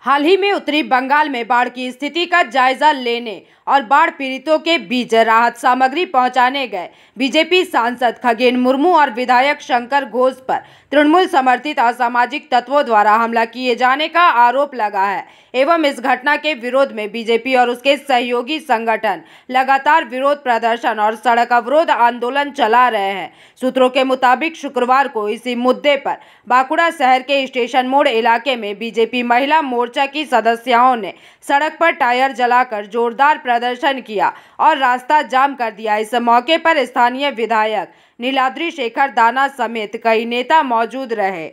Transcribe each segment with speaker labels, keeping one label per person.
Speaker 1: हाल ही में उत्तरी बंगाल में बाढ़ की स्थिति का जायजा लेने और बाढ़ पीड़ितों के बीच राहत सामग्री पहुंचाने गए बीजेपी सांसद खगेन मुर्मू और विधायक शंकर घोष पर तृणमूल समर्थित असामाजिक तत्वों द्वारा हमला किए जाने का आरोप लगा है एवं इस घटना के विरोध में बीजेपी और उसके सहयोगी संगठन लगातार विरोध प्रदर्शन और सड़क अवरोध आंदोलन चला रहे हैं। सूत्रों के मुताबिक शुक्रवार को इसी मुद्दे पर बांकुड़ा शहर के स्टेशन मोड़ इलाके में बीजेपी महिला मोर्चा की सदस्यों ने सड़क पर टायर जलाकर जोरदार प्रदर्शन किया और रास्ता जाम कर दिया। इस मौके पर स्थानीय विधायक नीलाद्री शेखर दाना समेत कई नेता मौजूद रहे।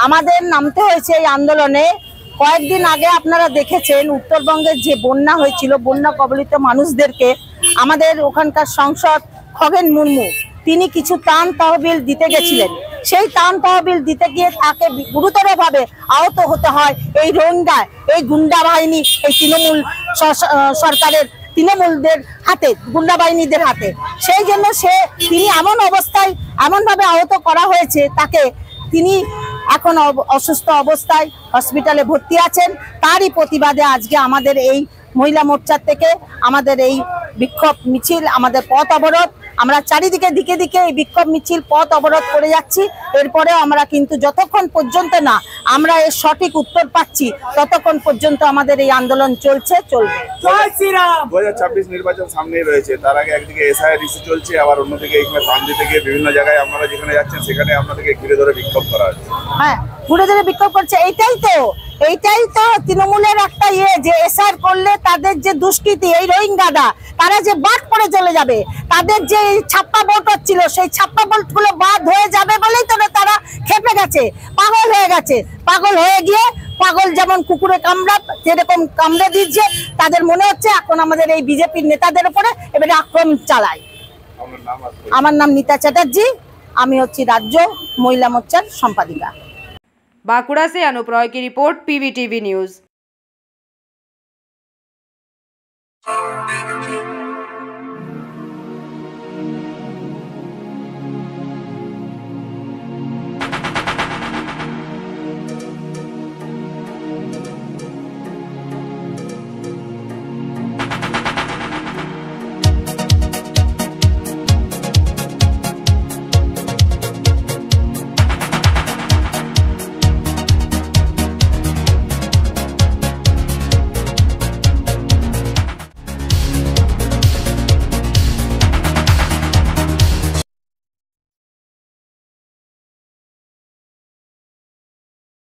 Speaker 2: আমাদের নামতে হয়েছে এই আন্দোলনে কয়েকদিন আগে আপনারা দেখেছেন উত্তরবঙ্গের যে বন্যা হয়েছিল, বন্যা কবলিত মানুষদেরকে আমাদের ওখানকার সাংসদ খগেন মুর্মু তিনি কিছু ত্রাণ তহবিল দিতে গেছিলেন। সেই ত্রাণ তহবিল দিতে গিয়ে তাকে গুরুতরভাবে আহত হতে হয় এই রোহিঙ্গা, এই গুন্ডা বাহিনী, এই তৃণমূল সরকারের তৃণমূলদের হাতে, গুন্ডা বাহিনীদের হাতে। সেই জন্য তিনি এমনভাবে আহত করা হয়েছে তাকে, তিনি এখন অসুস্থ অবস্থায় হসপিটালে ভর্তি আছেন। তারই প্রতিবাদে আজকে আমাদের এই মহিলা মোর্চার থেকে আমাদের এই বিক্ষোভ মিছিল, আমাদের পথ অবরোধ, আমরা চারিদিকে দিকে দিকে এই বিক্ষোভ মিছিল পথ অবরোধ করে যাচ্ছি। এরপরে আমরা কিন্তু যতক্ষণ পর্যন্ত না আমরা এর সঠিক উত্তর পাচ্ছি ততক্ষণ পর্যন্ত আমাদের এই আন্দোলন চলবে।
Speaker 3: জয় শ্রীরাম। 2026 নির্বাচন সামনেই রয়েছে, তার আগে একদিকে এসআইআর ইস্যু চলছে, আবার অন্যদিকে এখানে ত্রাণ দিতে গিয়ে বিভিন্ন জায়গায় আপনারা যেখানে যাচ্ছেন সেখানে আপনাদেরকে ঘিরে ধরে বিক্ষোভ করা হচ্ছে। হ্যাঁ,
Speaker 2: ঘুরে ধরে বিক্ষোভ করছে। এইটাই তো তৃণমূলের একটা যে এসআইআর করলে তাদের যে দুষ্কৃতি, এই রোহিঙ্গারা তারা যে বাদ পড়ে চলে যাবে, তাদের যে ছাপ্পা ভোট হচ্ছিল সেই ছাপ্পা ভোটগুলো বাদ হয়ে যাবে বলেই তো তারা খেপে গেছে, পাগল হয়ে গেছে। পাগল হয়ে গিয়ে পাগল যেমন কুকুরে যেরকম কামড়ে দিচ্ছে, তাদের মনে হচ্ছে এখন আমাদের এই বিজেপির নেতাদের উপরে এবারে আক্রমণ চালায়। আমার নাম नीता चटर्जी, আমি হচ্ছি রাজ্য মহিলা মোর্চার সম্পাদিকা।
Speaker 1: बांकुड़ा से अनुप रॉय की रिपोर्ट, पीवीटीवी न्यूज।